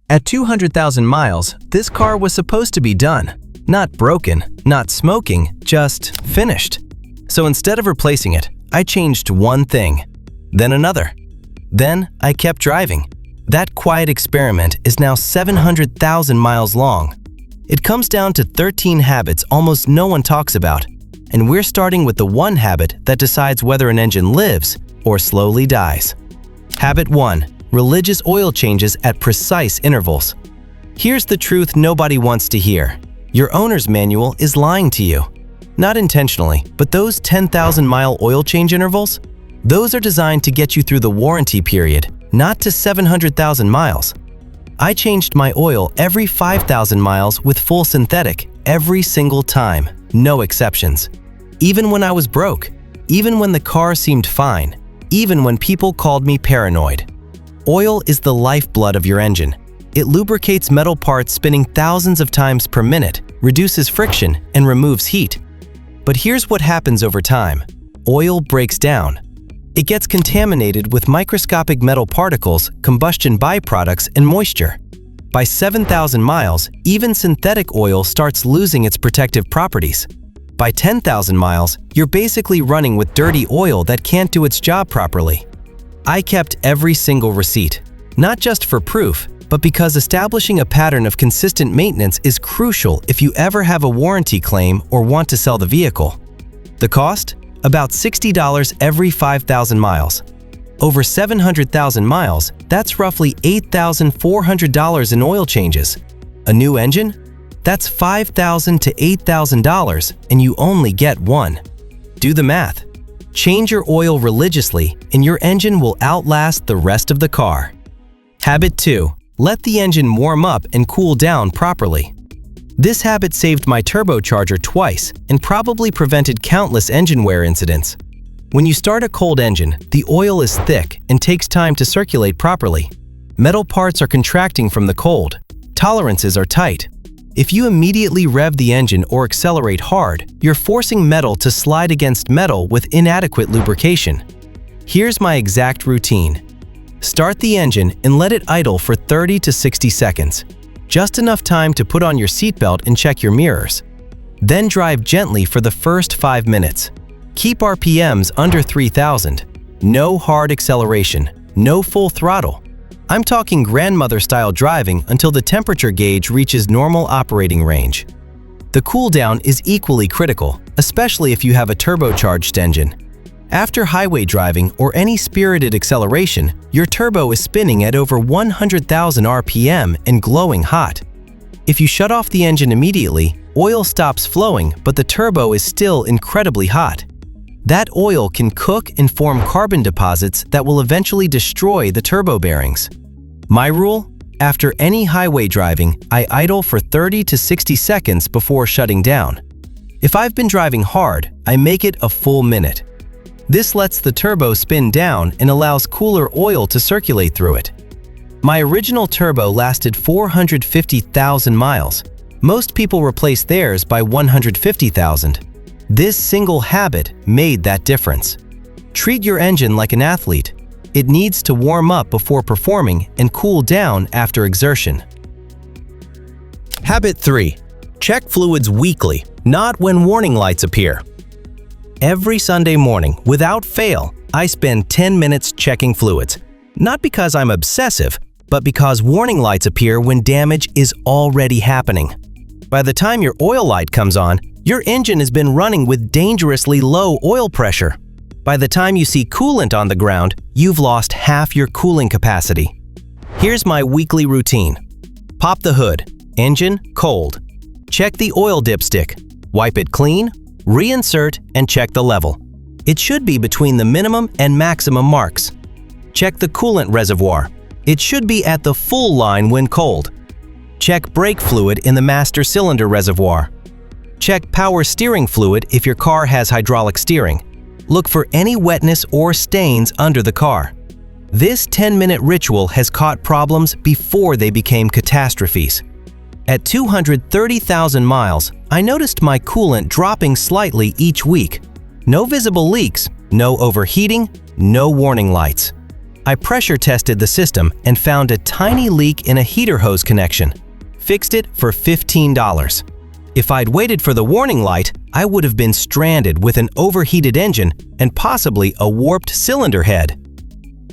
At 200,000 miles, this car was supposed to be done. Not broken, not smoking, just finished. So instead of replacing it, I changed one thing, then another. Then I kept driving. That quiet experiment is now 700,000 miles long. It comes down to 13 habits almost no one talks about, and we're starting with the one habit that decides whether an engine lives or slowly dies. Habit 1. Religious oil changes at precise intervals. Here's the truth nobody wants to hear. Your owner's manual is lying to you. Not intentionally, but those 10,000-mile oil change intervals? Those are designed to get you through the warranty period, not to 700,000 miles. I changed my oil every 5,000 miles with full synthetic every single time, no exceptions. Even when I was broke, even when the car seemed fine, even when people called me paranoid. Oil is the lifeblood of your engine. It lubricates metal parts spinning thousands of times per minute, reduces friction, and removes heat. But here's what happens over time. Oil breaks down. It gets contaminated with microscopic metal particles, combustion byproducts, and moisture. By 7,000 miles, even synthetic oil starts losing its protective properties. By 10,000 miles, you're basically running with dirty oil that can't do its job properly. I kept every single receipt, not just for proof, but because establishing a pattern of consistent maintenance is crucial if you ever have a warranty claim or want to sell the vehicle. The cost? About $60 every 5,000 miles. Over 700,000 miles, that's roughly $8,400 in oil changes. A new engine? That's $5,000 to $8,000, and you only get one. Do the math. Change your oil religiously, and your engine will outlast the rest of the car. Habit 2. Let the engine warm up and cool down properly. This habit saved my turbocharger twice and probably prevented countless engine wear incidents. When you start a cold engine, the oil is thick and takes time to circulate properly. Metal parts are contracting from the cold. Tolerances are tight. If you immediately rev the engine or accelerate hard, you're forcing metal to slide against metal with inadequate lubrication. Here's my exact routine. Start the engine and let it idle for 30 to 60 seconds. Just enough time to put on your seatbelt and check your mirrors. Then drive gently for the first 5 minutes. Keep RPMs under 3,000. No hard acceleration, no full throttle. I'm talking grandmother-style driving until the temperature gauge reaches normal operating range. The cool down is equally critical, especially if you have a turbocharged engine. After highway driving or any spirited acceleration, your turbo is spinning at over 100,000 RPM and glowing hot. If you shut off the engine immediately, oil stops flowing, but the turbo is still incredibly hot. That oil can cook and form carbon deposits that will eventually destroy the turbo bearings. My rule? After any highway driving, I idle for 30 to 60 seconds before shutting down. If I've been driving hard, I make it a full minute. This lets the turbo spin down and allows cooler oil to circulate through it. My original turbo lasted 450,000 miles. Most people replace theirs by 150,000. This single habit made that difference. Treat your engine like an athlete. It needs to warm up before performing and cool down after exertion. Habit 3. Check fluids weekly, not when warning lights appear. Every Sunday morning, without fail, I spend 10 minutes checking fluids. Not because I'm obsessive, but because warning lights appear when damage is already happening. By the time your oil light comes on, your engine has been running with dangerously low oil pressure. By the time you see coolant on the ground, you've lost half your cooling capacity. Here's my weekly routine. Pop the hood. Engine cold. Check the oil dipstick. Wipe it clean, reinsert, and check the level. It should be between the minimum and maximum marks. Check the coolant reservoir. It should be at the full line when cold. Check brake fluid in the master cylinder reservoir. Check power steering fluid if your car has hydraulic steering. Look for any wetness or stains under the car. This 10-minute ritual has caught problems before they became catastrophes. At 230,000 miles, I noticed my coolant dropping slightly each week. No visible leaks, no overheating, no warning lights. I pressure tested the system and found a tiny leak in a heater hose connection. Fixed it for $15. If I'd waited for the warning light, I would have been stranded with an overheated engine and possibly a warped cylinder head.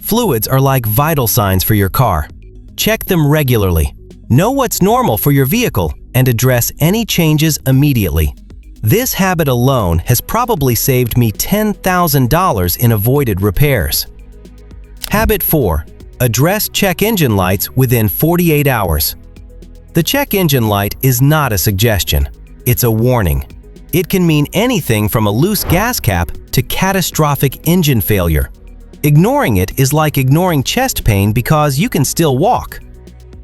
Fluids are like vital signs for your car. Check them regularly. Know what's normal for your vehicle and address any changes immediately. This habit alone has probably saved me $10,000 in avoided repairs. Habit 4. Address check engine lights within 48 hours. The check engine light is not a suggestion. It's a warning. It can mean anything from a loose gas cap to catastrophic engine failure. Ignoring it is like ignoring chest pain because you can still walk.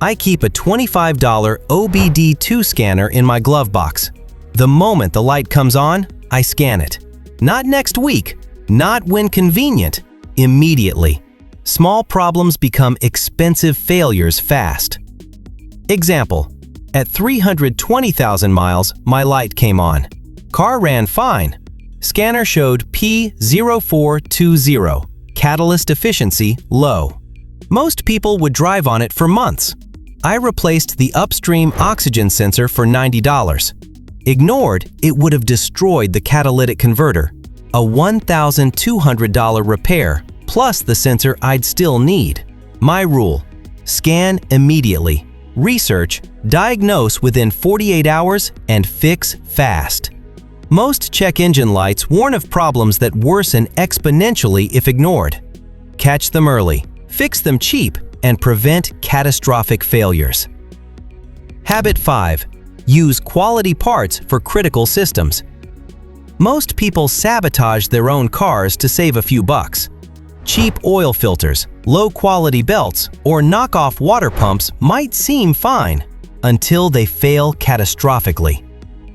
I keep a $25 OBD2 scanner in my glove box. The moment the light comes on, I scan it. Not next week, not when convenient, immediately. Small problems become expensive failures fast. Example: at 320,000 miles, my light came on. Car ran fine. Scanner showed P0420, catalyst efficiency low. Most people would drive on it for months. I replaced the upstream oxygen sensor for $90. Ignored, it would have destroyed the catalytic converter. A $1,200 repair, plus the sensor I'd still need. My rule: scan immediately. Research, diagnose within 48 hours, and fix fast. Most check engine lights warn of problems that worsen exponentially if ignored. Catch them early, fix them cheap, and prevent catastrophic failures. Habit 5. Use quality parts for critical systems. Most people sabotage their own cars to save a few bucks. Cheap oil filters, low-quality belts, or knockoff water pumps might seem fine until they fail catastrophically.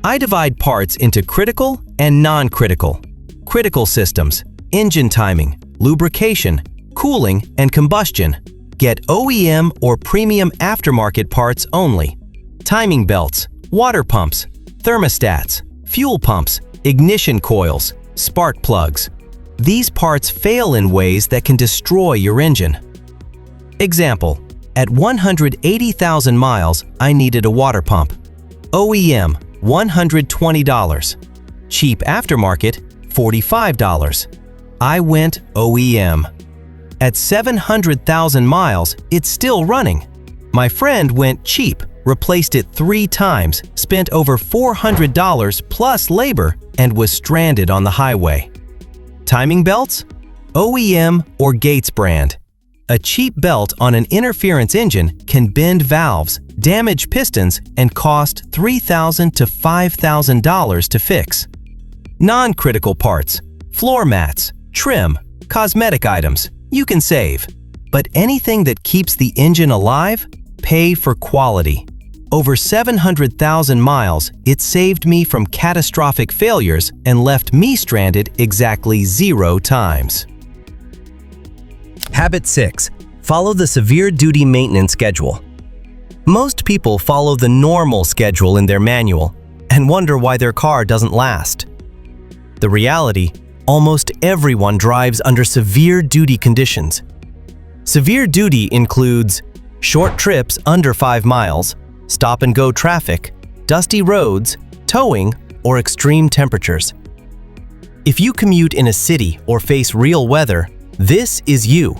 I divide parts into critical and non-critical. Critical systems: engine timing, lubrication, cooling, and combustion. Get OEM or premium aftermarket parts only. Timing belts, water pumps, thermostats, fuel pumps, ignition coils, spark plugs. These parts fail in ways that can destroy your engine. Example: at 180,000 miles, I needed a water pump. OEM, $120. Cheap aftermarket, $45. I went OEM. At 700,000 miles, it's still running. My friend went cheap, replaced it 3 times, spent over $400 plus labor, and was stranded on the highway. Timing belts? OEM or Gates brand. A cheap belt on an interference engine can bend valves, damage pistons, and cost $3,000 to $5,000 to fix. Non-critical parts: floor mats, trim, cosmetic items. You can save. But anything that keeps the engine alive? Pay for quality. Over 700,000 miles, it saved me from catastrophic failures and left me stranded exactly 0 times. Habit 6. Follow the severe duty maintenance schedule. Most people follow the normal schedule in their manual and wonder why their car doesn't last. The reality: almost everyone drives under severe duty conditions. Severe duty includes short trips under 5 miles, stop-and-go traffic, dusty roads, towing, or extreme temperatures. If you commute in a city or face real weather, this is you.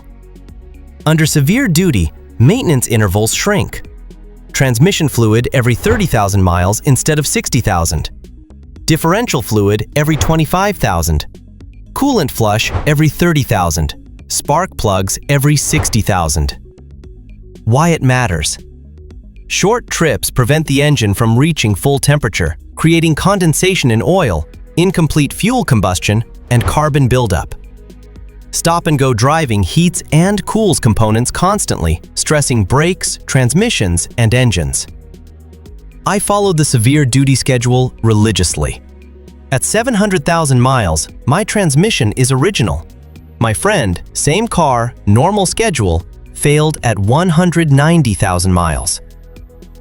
Under severe duty, maintenance intervals shrink. Transmission fluid every 30,000 miles instead of 60,000. Differential fluid every 25,000. Coolant flush every 30,000. Spark plugs every 60,000. Why it matters. Short trips prevent the engine from reaching full temperature, creating condensation in oil, incomplete fuel combustion, and carbon buildup. Stop-and-go driving heats and cools components constantly, stressing brakes, transmissions, and engines. I followed the severe duty schedule religiously. At 700,000 miles, my transmission is original. My friend, same car, normal schedule, failed at 190,000 miles.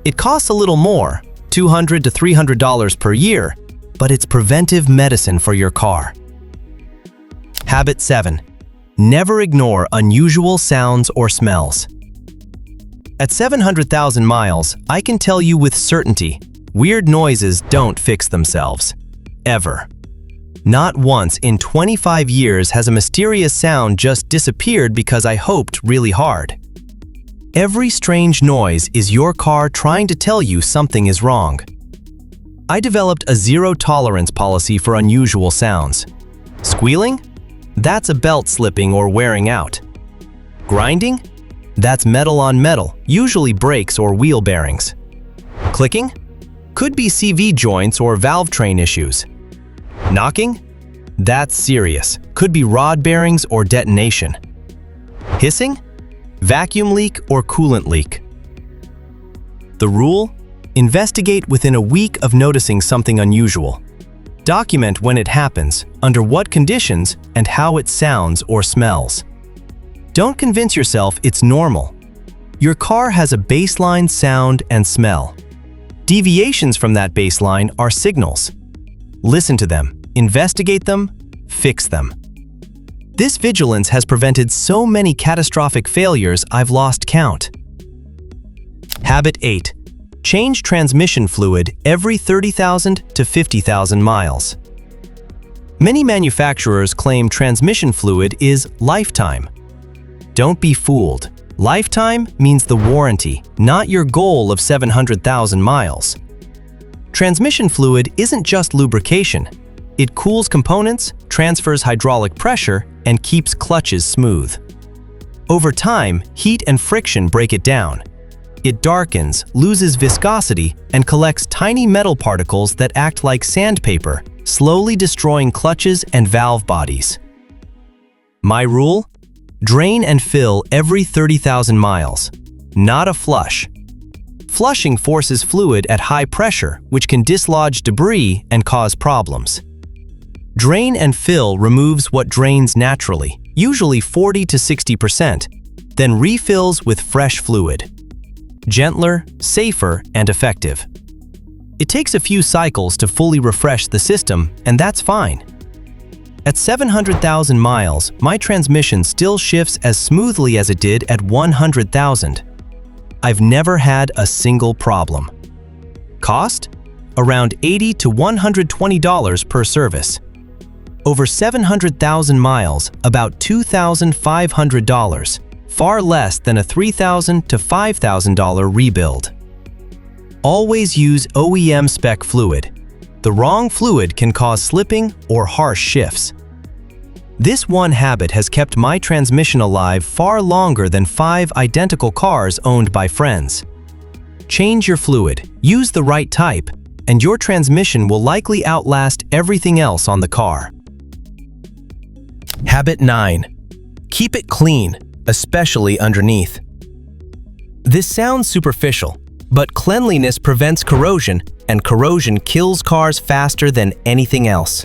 It costs a little more, $200 to $300 per year, but it's preventive medicine for your car. Habit 7. Never ignore unusual sounds or smells. At 700,000 miles, I can tell you with certainty, weird noises don't fix themselves. Ever. Not once in 25 years has a mysterious sound just disappeared because I hoped really hard. Every strange noise is your car trying to tell you something is wrong. I developed a zero-tolerance policy for unusual sounds. Squealing? That's a belt slipping or wearing out. Grinding? That's metal on metal, usually brakes or wheel bearings. Clicking? Could be CV joints or valve train issues. Knocking? That's serious, could be rod bearings or detonation. Hissing? Vacuum leak or coolant leak. The rule? Investigate within a week of noticing something unusual. Document when it happens, under what conditions, and how it sounds or smells. Don't convince yourself it's normal. Your car has a baseline sound and smell. Deviations from that baseline are signals. Listen to them, investigate them, fix them. This vigilance has prevented so many catastrophic failures I've lost count. Habit 8. Change transmission fluid every 30,000 to 50,000 miles. Many manufacturers claim transmission fluid is lifetime. Don't be fooled. Lifetime means the warranty, not your goal of 700,000 miles. Transmission fluid isn't just lubrication. It cools components, transfers hydraulic pressure, and keeps clutches smooth. Over time, heat and friction break it down. It darkens, loses viscosity, and collects tiny metal particles that act like sandpaper, slowly destroying clutches and valve bodies. My rule? Drain and fill every 30,000 miles, not a flush. Flushing forces fluid at high pressure, which can dislodge debris and cause problems. Drain and fill removes what drains naturally, usually 40 to 60%, then refills with fresh fluid. Gentler, safer, and effective. It takes a few cycles to fully refresh the system, and that's fine. At 700,000 miles, my transmission still shifts as smoothly as it did at 100,000. I've never had a single problem. Cost? Around $80 to $120 per service. Over 700,000 miles, about $2,500. Far less than a $3,000 to $5,000 rebuild. Always use OEM spec fluid. The wrong fluid can cause slipping or harsh shifts. This one habit has kept my transmission alive far longer than 5 identical cars owned by friends. Change your fluid, use the right type, and your transmission will likely outlast everything else on the car. Habit 9. Keep it clean, especially underneath. This sounds superficial, but cleanliness prevents corrosion, and corrosion kills cars faster than anything else.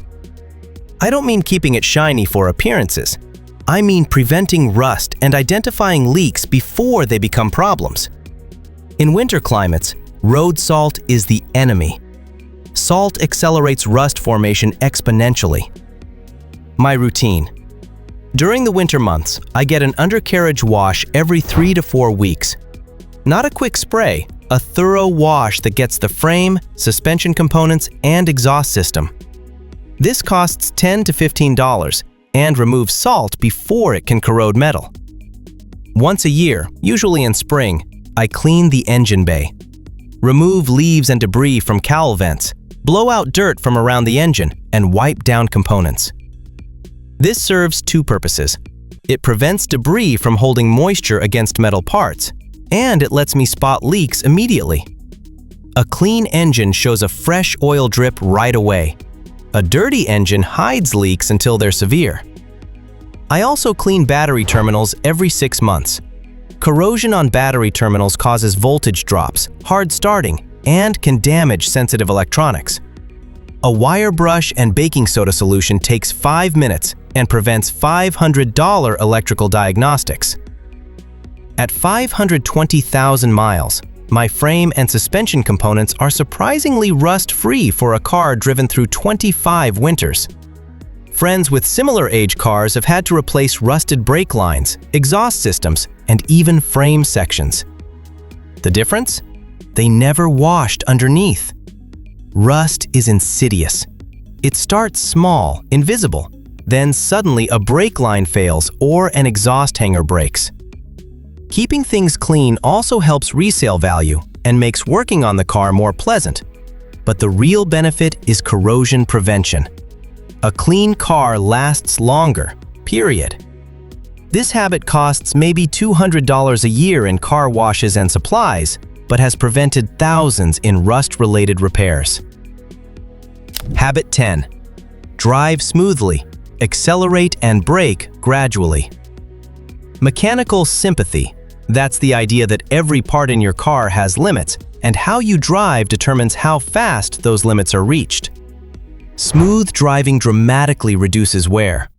I don't mean keeping it shiny for appearances. I mean preventing rust and identifying leaks before they become problems. In winter climates, road salt is the enemy. Salt accelerates rust formation exponentially. My routine. During the winter months, I get an undercarriage wash every 3 to 4 weeks. Not a quick spray, a thorough wash that gets the frame, suspension components, and exhaust system. This costs $10 to $15 and removes salt before it can corrode metal. Once a year, usually in spring, I clean the engine bay. Remove leaves and debris from cowl vents, blow out dirt from around the engine, and wipe down components. This serves 2 purposes. It prevents debris from holding moisture against metal parts, and it lets me spot leaks immediately. A clean engine shows a fresh oil drip right away. A dirty engine hides leaks until they're severe. I also clean battery terminals every 6 months. Corrosion on battery terminals causes voltage drops, hard starting, and can damage sensitive electronics. A wire brush and baking soda solution takes 5 minutes and prevents $500 electrical diagnostics. At 520,000 miles, my frame and suspension components are surprisingly rust-free for a car driven through 25 winters. Friends with similar age cars have had to replace rusted brake lines, exhaust systems, and even frame sections. The difference? They never washed underneath. Rust is insidious. It starts small, invisible, then suddenly a brake line fails or an exhaust hanger breaks. Keeping things clean also helps resale value and makes working on the car more pleasant. But the real benefit is corrosion prevention. A clean car lasts longer, period. This habit costs maybe $200 a year in car washes and supplies, but has prevented thousands in rust-related repairs. Habit 10. Drive smoothly. Accelerate and brake gradually. Mechanical sympathy. That's the idea that every part in your car has limits, and how you drive determines how fast those limits are reached. Smooth driving dramatically reduces wear.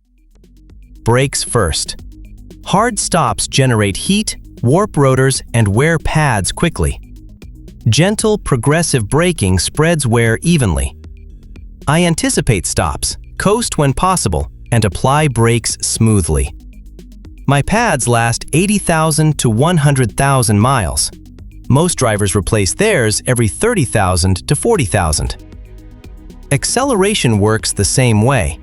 Brakes first. Hard stops generate heat, warp rotors, and wear pads quickly. Gentle, progressive braking spreads wear evenly. I anticipate stops, coast when possible, and apply brakes smoothly. My pads last 80,000 to 100,000 miles. Most drivers replace theirs every 30,000 to 40,000. Acceleration works the same way.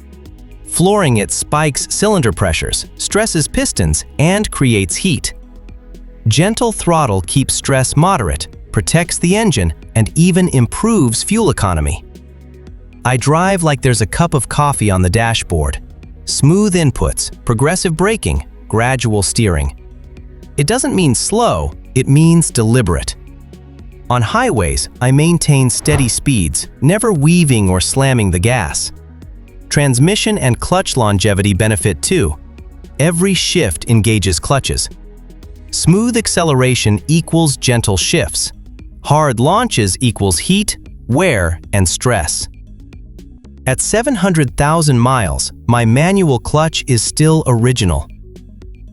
Flooring it spikes cylinder pressures, stresses pistons, and creates heat. Gentle throttle keeps stress moderate, protects the engine, and even improves fuel economy. I drive like there's a cup of coffee on the dashboard. Smooth inputs, progressive braking, gradual steering. It doesn't mean slow, it means deliberate. On highways, I maintain steady speeds, never weaving or slamming the gas. Transmission and clutch longevity benefit too. Every shift engages clutches. Smooth acceleration equals gentle shifts. Hard launches equals heat, wear, and stress. At 700,000 miles, my manual clutch is still original.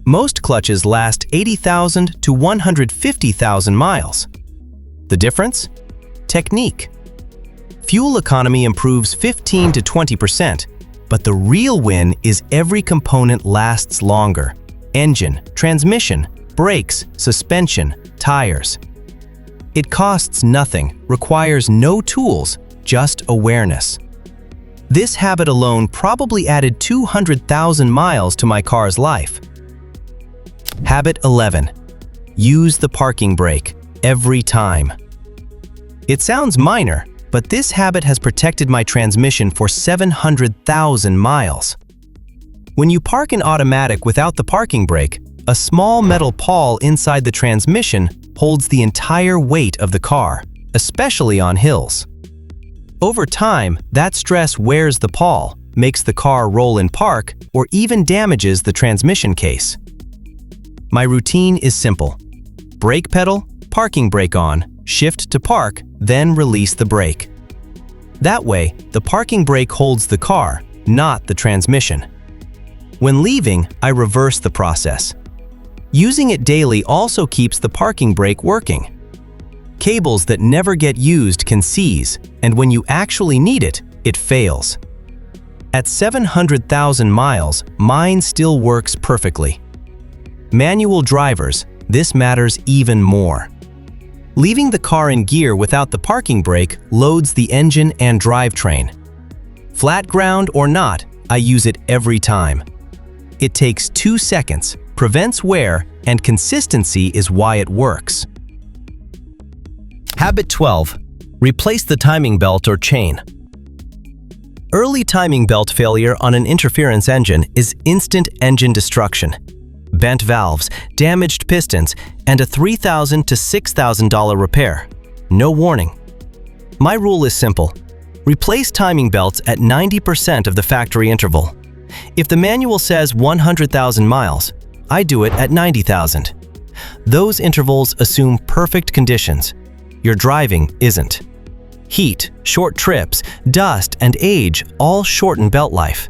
Most clutches last 80,000 to 150,000 miles. The difference? Technique. Fuel economy improves 15 to 20%, but the real win is every component lasts longer. Engine, transmission, brakes, suspension, tires. It costs nothing, requires no tools, just awareness. This habit alone probably added 200,000 miles to my car's life. Habit 11. Use the parking brake every time. It sounds minor, but this habit has protected my transmission for 700,000 miles. When you park an automatic without the parking brake, a small metal pawl inside the transmission holds the entire weight of the car, especially on hills. Over time, that stress wears the pawl, makes the car roll in park, or even damages the transmission case. My routine is simple. Brake pedal, parking brake on, shift to park, then release the brake. That way, the parking brake holds the car, not the transmission. When leaving, I reverse the process. Using it daily also keeps the parking brake working. Cables that never get used can seize, and when you actually need it, it fails. At 700,000 miles, mine still works perfectly. Manual drivers, this matters even more. Leaving the car in gear without the parking brake loads the engine and drivetrain. Flat ground or not, I use it every time. It takes 2 seconds, prevents wear, and consistency is why it works. Habit 12. Replace the timing belt or chain. Early timing belt failure on an interference engine is instant engine destruction. Bent valves, damaged pistons, and a $3,000 to $6,000 repair. No warning. My rule is simple. Replace timing belts at 90% of the factory interval. If the manual says 100,000 miles, I do it at 90,000. Those intervals assume perfect conditions. Your driving isn't. Heat, short trips, dust, and age all shorten belt life.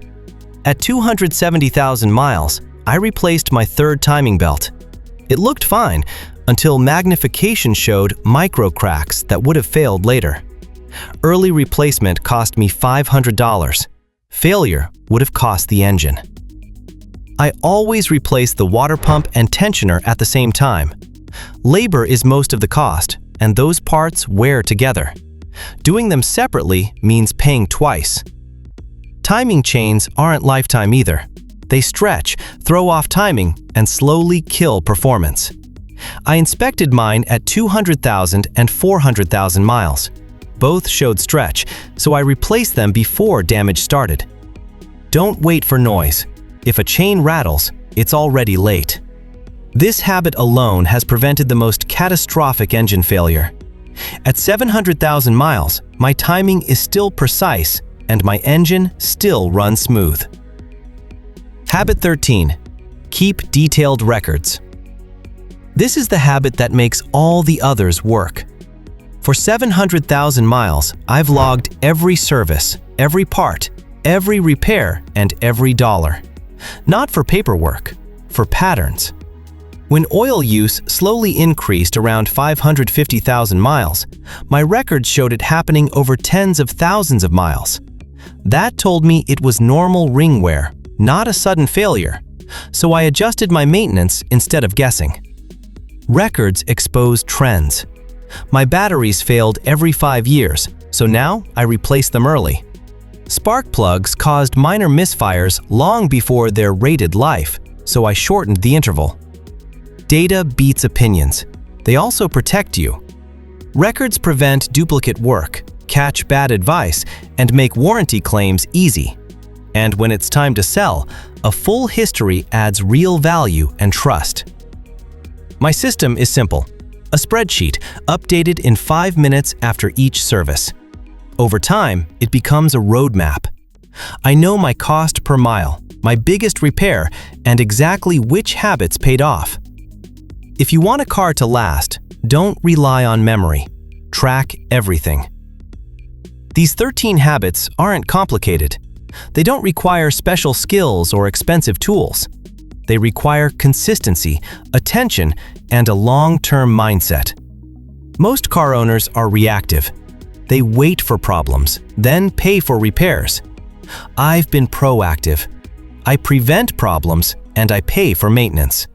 At 270,000 miles, I replaced my third timing belt. It looked fine until magnification showed micro cracks that would have failed later. Early replacement cost me $500. Failure would have cost the engine. I always replace the water pump and tensioner at the same time. Labor is most of the cost, and those parts wear together. Doing them separately means paying twice. Timing chains aren't lifetime either. They stretch, throw off timing, and slowly kill performance. I inspected mine at 200,000 and 400,000 miles. Both showed stretch, so I replaced them before damage started. Don't wait for noise. If a chain rattles, it's already late. This habit alone has prevented the most catastrophic engine failure. At 700,000 miles, my timing is still precise and my engine still runs smooth. Habit 13. Keep detailed records. This is the habit that makes all the others work. For 700,000 miles, I've logged every service, every part, every repair, and every dollar. Not for paperwork, for patterns. When oil use slowly increased around 550,000 miles, my records showed it happening over tens of thousands of miles. That told me it was normal ring wear, not a sudden failure, so I adjusted my maintenance instead of guessing. Records expose trends. My batteries failed every 5 years, so now I replaced them early. Spark plugs caused minor misfires long before their rated life, so I shortened the interval. Data beats opinions. They also protect you. Records prevent duplicate work, catch bad advice, and make warranty claims easy. And when it's time to sell, a full history adds real value and trust. My system is simple. A spreadsheet, updated in 5 minutes after each service. Over time, it becomes a roadmap. I know my cost per mile, my biggest repair, and exactly which habits paid off. If you want a car to last, don't rely on memory. Track everything. These 13 habits aren't complicated. They don't require special skills or expensive tools. They require consistency, attention, and a long-term mindset. Most car owners are reactive. They wait for problems, then pay for repairs. I've been proactive. I prevent problems and I pay for maintenance.